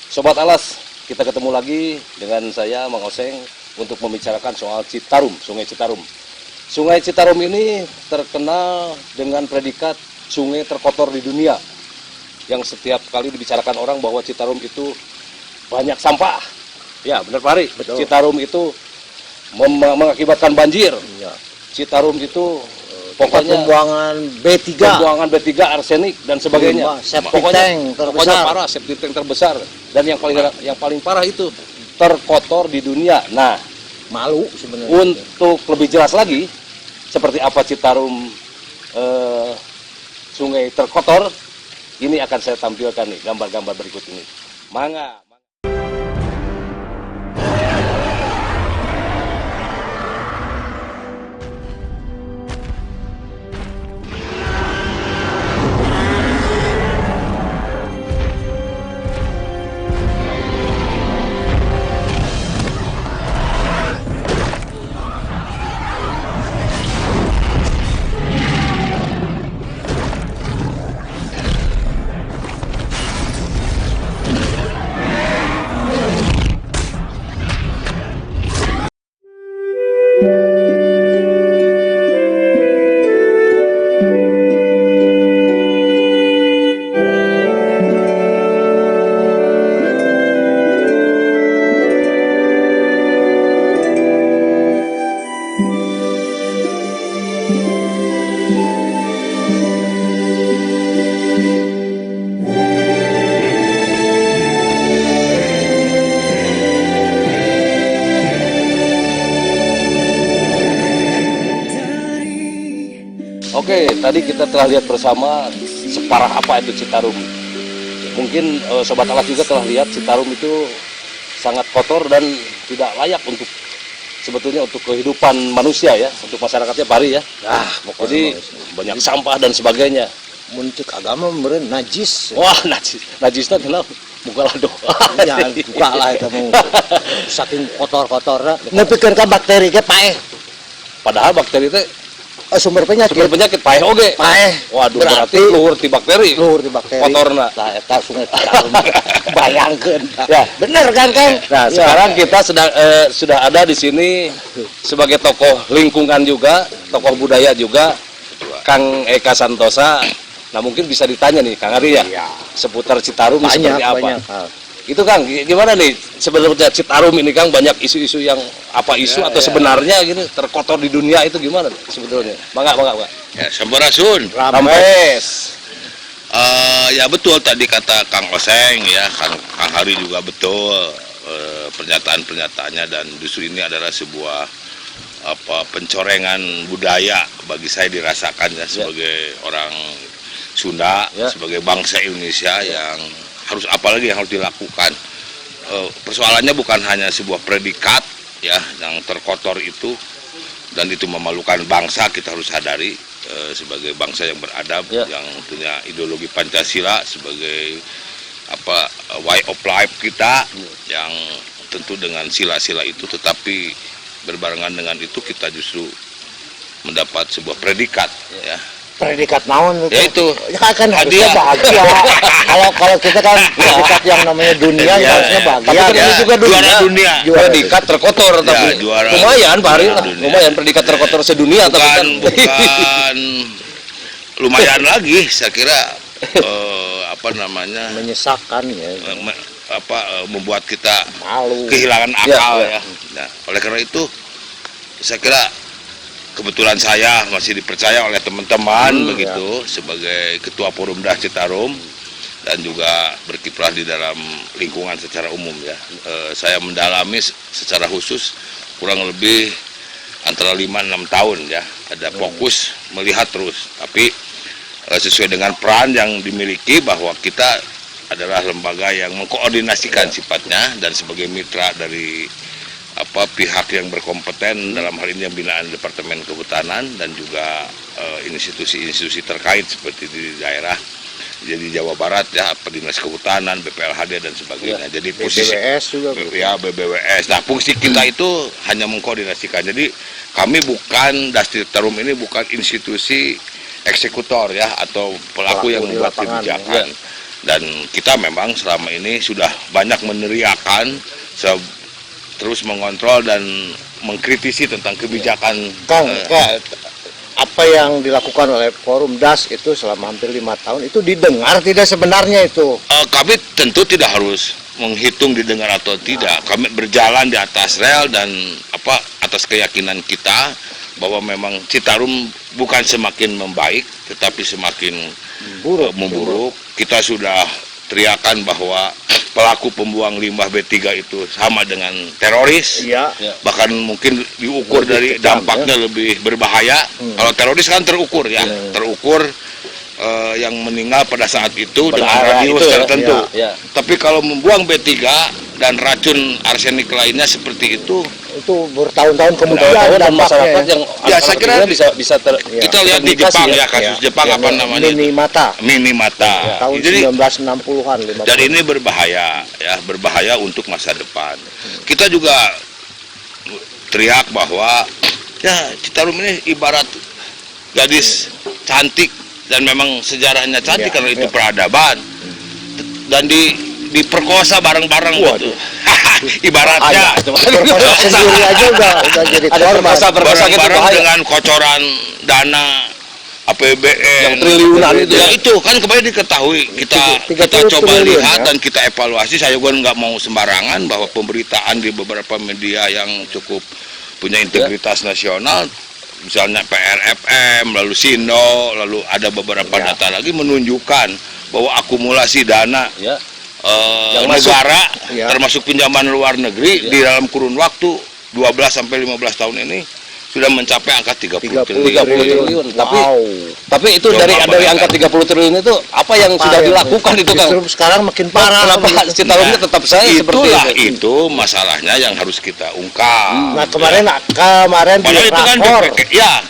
Sobat Alas, kita ketemu lagi dengan saya Mang Oseng untuk membicarakan soal Citarum, Sungai Citarum. Sungai Citarum ini terkenal dengan predikat sungai terkotor di dunia. Yang setiap kali dibicarakan orang bahwa Citarum itu banyak sampah. Ya, benar Pak Hari. Citarum itu mengakibatkan banjir. Ya. Citarum itu pokoknya pembuangan B3, arsenik dan sebagainya. Pokoknya parah, septic tank terbesar. Dan yang paling parah itu terkotor di dunia. Nah, malu sebenarnya. Untuk lebih jelas lagi seperti apa Citarum sungai terkotor, ini akan saya tampilkan nih gambar-gambar berikut ini. Mangga. Oke, tadi kita telah lihat bersama separah apa itu Citarum. Mungkin Sobat Alas juga telah lihat Citarum itu sangat kotor dan tidak layak untuk sebetulnya untuk kehidupan manusia ya, untuk masyarakatnya Pak Hari ya. Jadi banyak sampah dan sebagainya. Menurut agama meren najis. Wah, najisnya kenapa? Buka lah doa. Ya, buka lah itu mau. Saking kotor-kotornya. Nepikeun ka bakteri ge paeh. Padahal bakteri itu sumber penyakit paeh oge. Paeh. Waduh, berarti luhur ti bakteri. Kotorna. Nah, eta sungai Citarum. Bayangkeun. Ya, bener kan, Kang? Nah, sekarang kita sudah ada di sini sebagai tokoh lingkungan juga, tokoh budaya juga, Kang Eka Santosa. Nah, mungkin bisa ditanya nih, Kang Hari ya, seputar Citarum seperti apa? Banyak. Itu Kang, gimana nih sebenarnya Citarum ini Kang, banyak isu-isu yang apa isu atau sebenarnya gini terkotor di dunia itu gimana sebetulnya? Bangga. Ya, Sampurasun. Rames. Ya betul tadi kata Kang Oseng ya, Kang Hari juga betul pernyataan-pernyataannya, dan justru ini adalah sebuah pencorengan budaya bagi saya dirasakan ya sebagai orang Sunda, sebagai bangsa Indonesia yang harus apalagi yang harus dilakukan. Persoalannya bukan hanya sebuah predikat ya yang terkotor itu, dan itu memalukan bangsa. Kita harus sadari sebagai bangsa yang beradab, yang punya ideologi Pancasila sebagai way of life kita, yang tentu dengan sila-sila itu, tetapi berbarengan dengan itu kita justru mendapat sebuah predikat ya. Predikat naon itu? Ya itu. Ya kan harusnya bahagia. Kalau kita kan predikat yang namanya dunia harusnya bahagia. Tapi kan ini juga juara dunia. Predikat terkotor tapi lumayan Pak Hari. Lumayan predikat terkotor sedunia. Bukan lumayan lagi saya kira menyesakan ya. Membuat kita malu, kehilangan akal ya. Nah, oleh karena itu saya kira kebetulan saya masih dipercaya oleh teman-teman begitu sebagai Ketua Porumdah Citarum, dan juga berkiprah di dalam lingkungan secara umum ya. Saya mendalami secara khusus kurang lebih antara 5-6 tahun ya, ada fokus melihat terus, tapi sesuai dengan peran yang dimiliki bahwa kita adalah lembaga yang mengkoordinasikan sifatnya, dan sebagai mitra dari pihak yang berkompeten dalam hal ini yang binaan Departemen Kehutanan dan juga institusi-institusi terkait seperti di daerah, jadi Jawa Barat ya, Dinas Kehutanan, BPLHD dan sebagainya. Jadi posisi BBWS juga BBWS. Nah, fungsi kita itu hanya mengkoordinasikan. Jadi kami bukan, Citarum ini bukan institusi eksekutor ya, atau pelaku yang membuat kebijakan. Dan kita memang selama ini sudah banyak meneriakan, terus mengontrol dan mengkritisi tentang kebijakan Kang, apa yang dilakukan oleh Forum DAS itu selama hampir 5 tahun itu didengar tidak sebenarnya itu? kami tentu tidak harus menghitung didengar atau tidak. Kami berjalan di atas rel dan atas keyakinan kita bahwa memang Citarum bukan semakin membaik tetapi semakin memburuk. Kita sudah teriakan bahwa pelaku pembuang limbah B3 itu sama dengan teroris. Iya. Bahkan mungkin diukur dari dampaknya lebih berbahaya. Kalau teroris kan terukur ya, terukur yang meninggal pada saat itu dengan radius tertentu. Ya. Tapi kalau membuang B3 dan racun arsenik lainnya seperti itu bertahun-tahun kemudian dan masyarakat yang saya kira bisa kita lihat di Jepang ya, kasus Jepang apa namanya? Minimata. Tahun Jadi 1960-an. dan ini berbahaya ya, berbahaya untuk masa depan. Kita juga teriak bahwa ya Citarum ini ibarat gadis cantik dan memang sejarahnya cantik karena itu peradaban dan diperkosa bareng-bareng gitu. Ibaratnya Perkosa sendiri aja udah jadi korban. bareng-bareng dengan kocoran dana APBN yang triliunan itu ya, itu kan kemarin diketahui kita coba lihat dan kita evaluasi. Saya juga nggak mau sembarangan bahwa pemberitaan di beberapa media yang cukup punya integritas nasional, misalnya PRFM, lalu Sino, lalu ada beberapa data lagi menunjukkan bahwa akumulasi dana yang negara termasuk pinjaman luar negeri di dalam kurun waktu 12 sampai 15 tahun ini sudah mencapai angka 30 triliun. Tapi itu dari angka 30 triliun itu apa yang sudah dilakukan itu Kang? Justru sekarang makin parah. Kenapa Citarumnya tetap saya seperti itu masalahnya yang harus kita ungkap. Nah kemarin di rakor,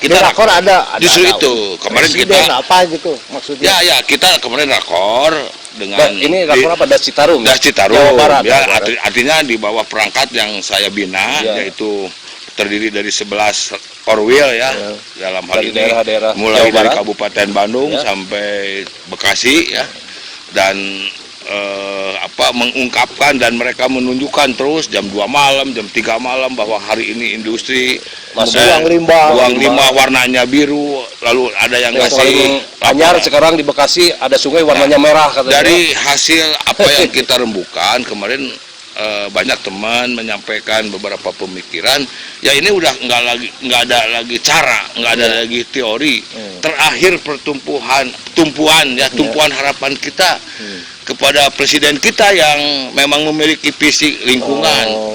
kita rakor ada justru itu kemarin kita apa gitu maksudnya? Ya kita kemarin rakor dengan ini rakor apa? Das Citarum. Das Citarum. Jawa Barat. Ya, artinya di bawah perangkat yang saya bina yaitu terdiri dari 11 orwil ya, dalam hal dari ini daerah-daerah mulai Jawa dari Barat, Kabupaten Bandung sampai Bekasi ya, dan mengungkapkan dan mereka menunjukkan terus jam 2 malam, jam 3 malam bahwa hari ini industri buang limbah warnanya biru, lalu ada yang ngasih Anyar sekarang di Bekasi ada sungai warnanya merah katanya. Dari hasil apa yang kita rembukan kemarin banyak teman menyampaikan beberapa pemikiran. Ya ini udah nggak ada lagi cara, nggak ada lagi teori. Terakhir tumpuan harapan kita kepada presiden kita yang memang memiliki visi lingkungan.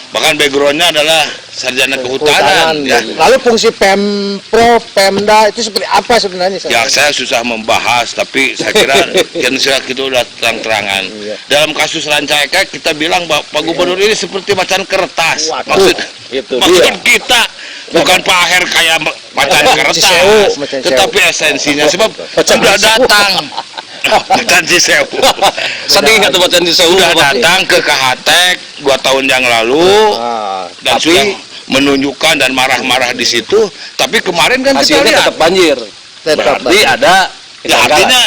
Bahkan backgroundnya adalah sarjana kehutanan. Ya. Lalu fungsi Pemprov, Pemda itu seperti apa sebenarnya? Ya saya susah membahas, tapi saya kira yang kita udah terang-terangan. Dalam kasus Rancaikek kita bilang bahwa Pak Gubernur ini seperti macan kertas. Maksud kita bukan Pak Aher kayak macan kertas, tetapi esensinya sebab sudah datang. Macan Cisewu. Sedih atau macan Cisewu sudah datang ke Kahatek 2 tahun yang lalu dan sudah menunjukkan dan marah-marah di situ. Tapi kemarin kan kita lihat tetap banjir. Berarti ada artinya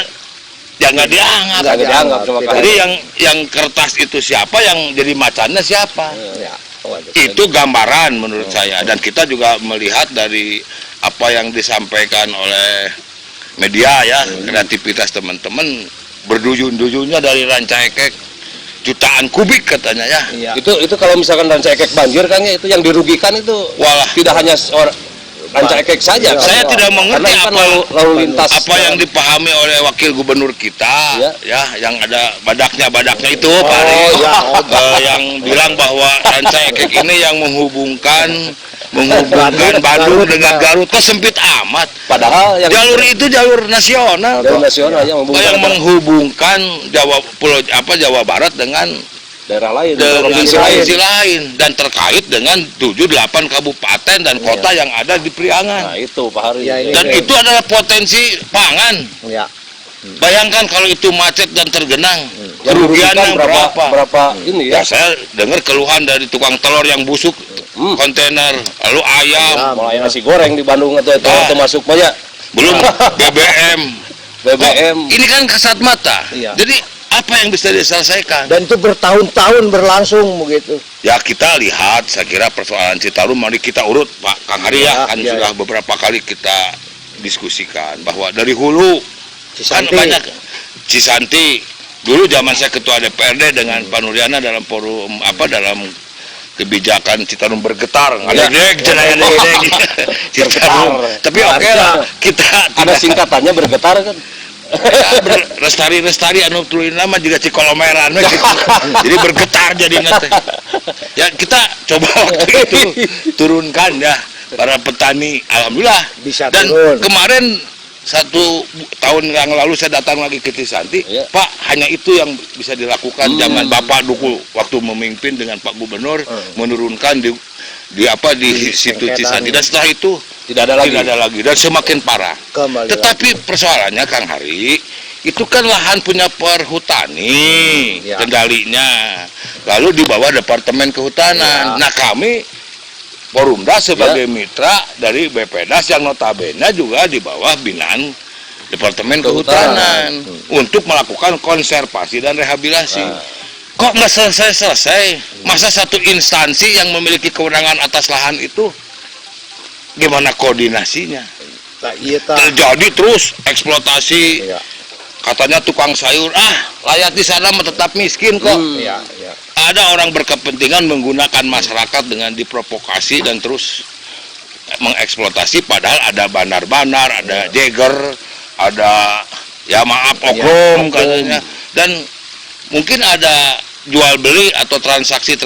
jangan dianggap. Jadi yang kertas itu siapa, yang jadi macannya siapa? Itu gambaran menurut saya, dan kita juga melihat dari apa yang disampaikan oleh media ya, kreativitas teman-teman berdujun-dujunnya dari Rancaikek jutaan kubik katanya ya. Itu kalau misalkan Rancaikek banjir Kang ya, itu yang dirugikan itu tidak hanya Rancaikek saja. Saya tidak mengerti lalu lintas apa yang dipahami oleh wakil gubernur kita ya yang ada badaknya itu Pak Ari, yang bilang bahwa Rancaikek ini yang menghubungkan Bandung dengan Garut, kok sempit amat. Padahal yang jalur itu jalur nasional, yang menghubungkan Jawa Barat dengan daerah lain, provinsi lain, dan terkait dengan 7-8 kabupaten dan kota yang ada di Priangan. Nah itu Pak Hari. Dan itu adalah potensi pangan. Bayangkan kalau itu macet dan tergenang, kerugiannya berapa ini ya? Saya dengar keluhan dari tukang telur yang busuk kontainer, lalu ayam, mulai nasi goreng di Bandung atau masuk banyak. Belum BBM, BBM. Ini kan kasat mata. Iya. Jadi apa yang bisa diselesaikan? Dan itu bertahun-tahun berlangsung begitu. Ya kita lihat, saya kira persoalan Citarum mari kita urut Pak Kang Hari ya, kan Ya, sudah beberapa kali kita diskusikan bahwa dari hulu kan Cisanti. banyak Cisanti. Dulu zaman saya ketua DPRD dengan Pak Nuriana dalam forum dalam kebijakan Citarum bergetar, ada dek jenayah dek Citarum. Tapi oke lah, kita Ada singkatannya bergetar kan. lestari anu tuluy nama juga Cikolomeran we gitu. Jadi bergetar jadi teh. Ya kita coba waktu itu turunkan ya para petani, alhamdulillah Bisa dan turun. kemarin 1 tahun yang lalu saya datang lagi ke Cisanti, Iya. Pak, hanya itu yang bisa dilakukan zaman Bapak dulu waktu memimpin dengan Pak Gubernur menurunkan di situ sengketa Cisanti, nih. dan setelah itu Tidak ada lagi. dan semakin parah. Kembali Tetapi persoalannya Kang Hari, itu kan lahan punya perhutani, Ya. kendalinya. Lalu di bawah Departemen Kehutanan. Ya. Nah kami Porumdas sebagai mitra dari BPDAS yang notabene juga di bawah binaan Departemen Kehutanan untuk melakukan konservasi dan rehabilitasi. Kok nggak selesai? Masa satu instansi yang memiliki kewenangan atas lahan itu gimana koordinasinya? Nah, iya tah. Terjadi terus eksploitasi. Iya. Katanya tukang sayur, rakyat di sana mah tetap miskin kok. Iya, iya. Ada orang berkepentingan menggunakan masyarakat dengan diprovokasi dan terus mengeksploitasi, padahal ada bandar-bandar, ada jeger, ada ya maaf oknum katanya, dan mungkin ada jual beli atau transaksi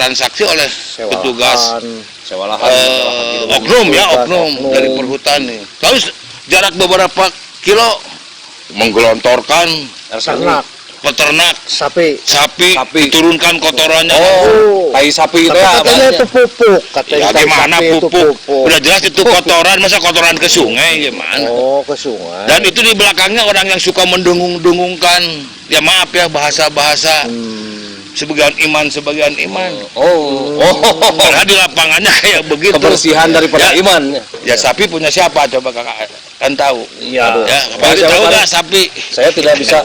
oleh petugas Sewa lahan. oknum dari perhutani. Lalu jarak beberapa kilo menggelontorkan Ternak, peternak sapi. sapi, Sapi. diturunkan kotorannya. Tai sapi itu Tapi ya. katanya itu pupuk. Katanya Ya tai gimana sapi itu pupuk? Udah jelas itu kotoran, masa kotoran ke sungai gimana? Oh, ke sungai. Dan itu di belakangnya orang yang suka mendengung-dengungkan, ya maaf ya bahasa-bahasa sebagian iman. Oh. Padahal di lapangannya kayak begitu. Kebersihan daripada Ya. iman. Ya sapi punya siapa? Coba kakak kan tahu. Iya. Ya, apalagi Siapa tahu kan? nggak sapi? Saya tidak bisa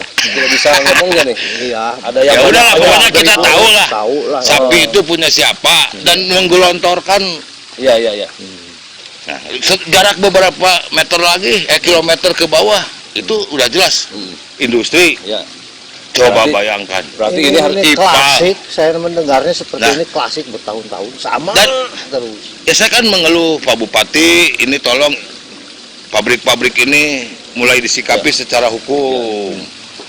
ngomongnya nih. Iya. Ada yang Ya udah lah, banyak- pokoknya kita dari- tahu lah. Tahu lah. Sapi itu punya siapa dan menggelontorkan. Iya. Nah, jarak beberapa meter lagi, kilometer ke bawah itu udah jelas industri. Ya. Coba Berarti- bayangkan. Berarti ini harus IPA. klasik. Saya mendengarnya seperti Nah. ini klasik bertahun-tahun sama Dan- terus. Ya saya kan mengeluh Pak Bupati, ini tolong pabrik-pabrik ini mulai disikapi secara hukum.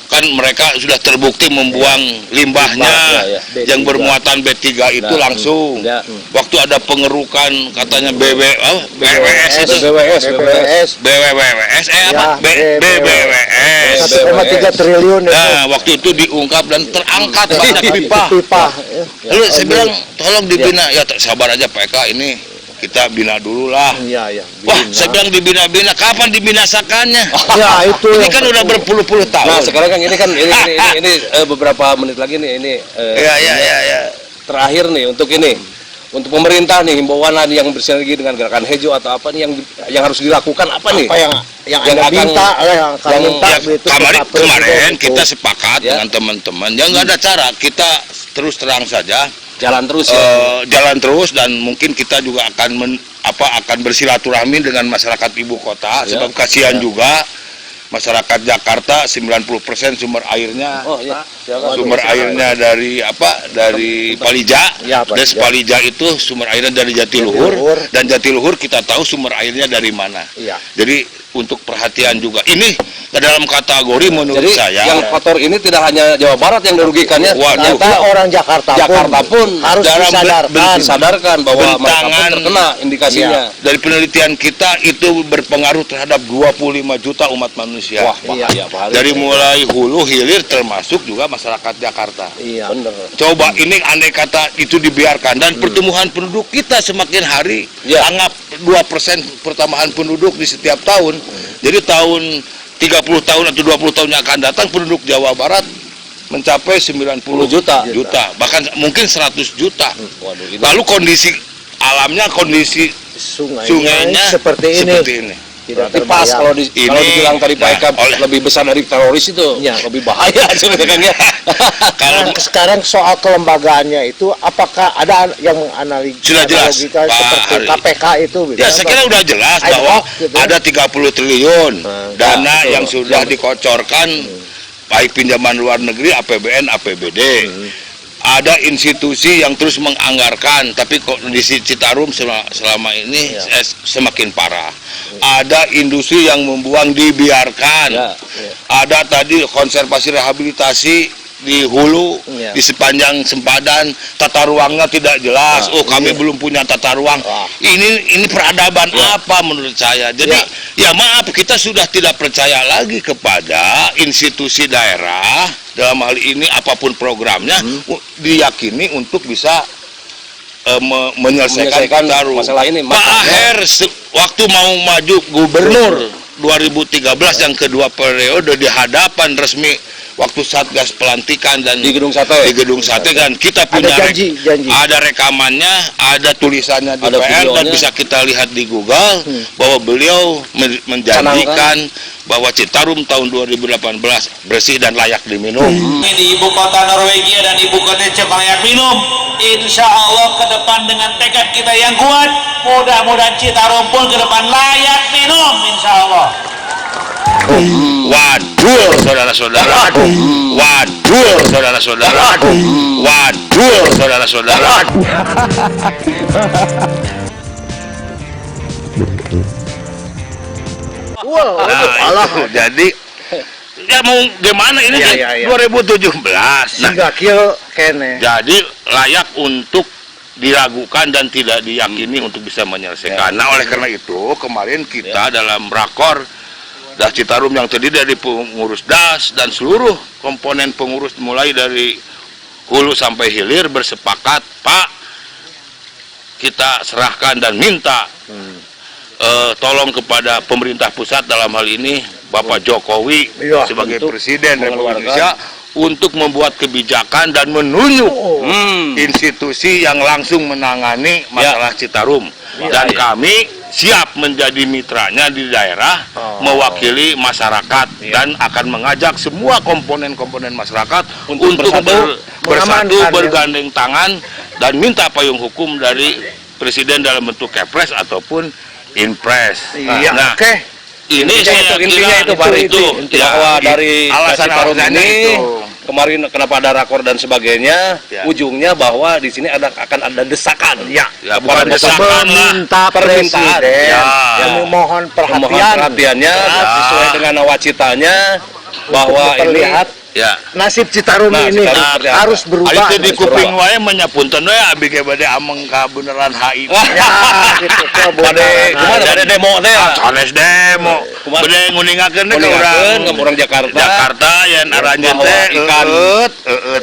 Kan mereka sudah terbukti membuang limbahnya Ya. yang bermuatan B3 itu Nah, langsung. ya. Waktu ada pengerukan katanya BWS itu BWS. BWWS Ya, BBWS. 1,3 triliun itu. Nah, waktu itu diungkap dan terangkat banyak pipa. Pipa. Lalu saya bilang tolong dibina. Ya sabar aja Pak Eka, ini kita bina dulu lah. Iya, iya. Wah, Bina. saya bilang dibina-bina, kapan dibinasakannya? Ya, itu Ini yang kan udah penting. berpuluh-puluh Nah, tahun. sekarang kan ini beberapa menit lagi nih ini Ya. terakhir nih untuk pemerintah nih himbauan yang bersinergi dengan gerakan hijau atau apa nih yang harus dilakukan apa nih? Apa yang Yang Anda akan- minta lah, yang akan yang- minta Ya, begitu kemarin, ke Pak Presiden kemarin itu. kita sepakat Ya. dengan teman-teman, ya nggak ada cara, kita terus terang saja Jalan terus ya. jalan terus, dan mungkin kita juga akan akan bersilaturahmi dengan masyarakat ibu kota, Ya. sebab kasihan juga masyarakat Jakarta 90% sumber airnya Oh iya. Silakan. sumber airnya dari Palija. Ya, Palija. Dan Palija itu sumber airnya dari Jatiluhur, Jatiluhur. dan Jatiluhur kita tahu sumber airnya dari mana. Iya. Jadi untuk perhatian juga ini dalam kategori menurut Jadi saya yang kotor ini tidak hanya Jawa Barat yang dirugikannya, Waduh. ternyata orang Jakarta pun harus dalam disadarkan. bahwa mereka pun bentangan. terkena indikasinya. dari penelitian kita itu berpengaruh terhadap 25 juta umat manusia. Wah, bahaya, bahaya. Dari mulai hulu hilir termasuk juga masyarakat Jakarta. Iya. Bener. Coba ini andai kata itu dibiarkan dan pertumbuhan penduduk kita semakin hari, Ya. anggap 2% pertambahan penduduk di setiap tahun. Jadi tahun 30 tahun atau 20 tahun yang akan datang penduduk Jawa Barat mencapai 90 juta. bahkan mungkin 100 juta. Waduh, ini Lalu kondisi alamnya, kondisi Sungainya sungainya seperti ini. tidak Tapi pas terbayang. kalau kalau dibilang tadi Pak Eka lebih besar dari teroris itu Ya. lebih bahaya sebenarnya Kang ya. Nah, sekarang soal kelembagaannya itu apakah ada yang analisis Sudah jelas, Pak seperti Hari. KPK itu Ya saya kira udah jelas Ad bahwa hoc gitu. ada 30 triliun dana betul. yang sudah dikocorkan baik pinjaman luar negeri, APBN, APBD. Ada institusi yang terus menganggarkan, tapi kondisi Citarum selama ini semakin parah. Ada industri yang membuang dibiarkan. Ya. Ada tadi konservasi rehabilitasi di hulu, Ya. di sepanjang sempadan, tata ruangnya tidak jelas. Kami belum punya tata ruang. Ini peradaban apa menurut saya? Jadi ya maaf, kita sudah tidak percaya lagi kepada institusi daerah dalam hal ini apapun programnya diyakini untuk bisa menyelesaikan Citarum. masalah ini. Pak Aher waktu mau maju gubernur 2013 yang kedua periode di hadapan resmi waktu Satgas pelantikan dan Di Gedung Sate. di Gedung Sate kan kita punya janji. ada rekamannya, ada tulisannya di Ada PR dan videonya. bisa kita lihat di Google bahwa beliau menjanjikan bahwa Citarum tahun 2018 bersih dan layak diminum. Di ibu kota Norwegia dan ibu kota Cek layak minum. Insya Allah ke depan dengan tekad kita yang kuat, mudah-mudahan Citarum pun ke depan layak minum, insya Allah. Waduh, saudara-saudara. Waduh, saudara-saudara. Waduh, saudara-saudara. Wow, Nah, itu. Jadi ya mau gimana ini Ya, kan ya, ya. 2017. Nah, sehingga kieu kene. jadi layak untuk diragukan dan tidak diyakini untuk bisa menyelesaikan. Nah, oleh karena itu kemarin kita dalam rakor Das Citarum yang terdiri dari pengurus Das dan seluruh komponen pengurus mulai dari hulu sampai hilir bersepakat, Pak, kita serahkan dan minta tolong kepada pemerintah pusat dalam hal ini Bapak Jokowi Iya, sebagai untuk Presiden Republik mengeluarkan Indonesia untuk membuat kebijakan dan menunjuk institusi yang langsung menangani masalah Citarum. Dan kami siap menjadi mitranya di daerah, mewakili masyarakat dan akan mengajak semua komponen-komponen masyarakat untuk bersatu, mengamankan, bergandeng tangan dan minta payung hukum dari Presiden dalam bentuk Kepres ataupun Inpres. Iya, Nah, oke. ini Intinya saya itu, kira intinya itu Pak itu. Ya, bahwa dari Citarum alasan-alasannya ini itu. kemarin kenapa ada rakor dan sebagainya, Ya. ujungnya bahwa di sini akan ada desakan. Ya, Ya, bukan Bukan desakan lah. meminta Permintaan. presiden Ya. yang memohon Memohon perhatian, perhatiannya Ya. sesuai dengan nawacitanya bahwa ini terlihat Ya. nasib Citarum Nah, ini Citarum seperti apa? harus berubah. Itu di harus kuping berubah. wae menyapunten we abi ge bade ameng ka beneran HI. Ya, gitu. Bade demo teh ya. Sanes demo. Kumaha? Bade nguningakeun teh ka Nguningakeun urang ke orang Jakarta. Jakarta yen aranjeun Bahwa teh ikan eut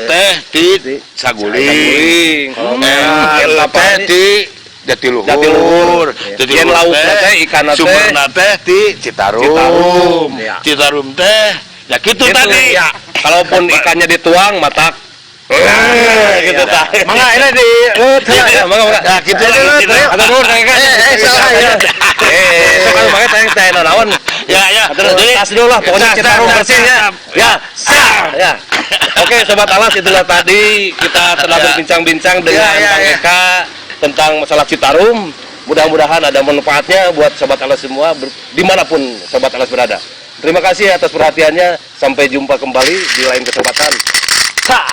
teh ti saguling. Saguling. Teh ti Jatiluhur. Jatiluhur. Yen laukna teh ikanna teh sumberna teh ti Citarum. Citarum. Ya. Citarum teh ya gitu Gitu, tadi. ya. Kalaupun ikannya dituang matak. Gitu tah. Mangga ini di Ya, mangga. Nah, gitu Ya, lah, gitu. Ada nuhun Kang Eka. salah ya. Sok anu mangga teh naon. Ya, ya. Jadi tas dulu lah, pokoknya Citarum bersih ya. Ya, sah. Ya. Oke, sobat Alas, itulah tadi kita telah berbincang-bincang dengan Kang Eka tentang masalah Citarum. Mudah-mudahan ada manfaatnya buat sobat Alas semua dimanapun sobat Alas berada. Terima kasih atas perhatiannya. Sampai jumpa kembali di lain kesempatan. Sah.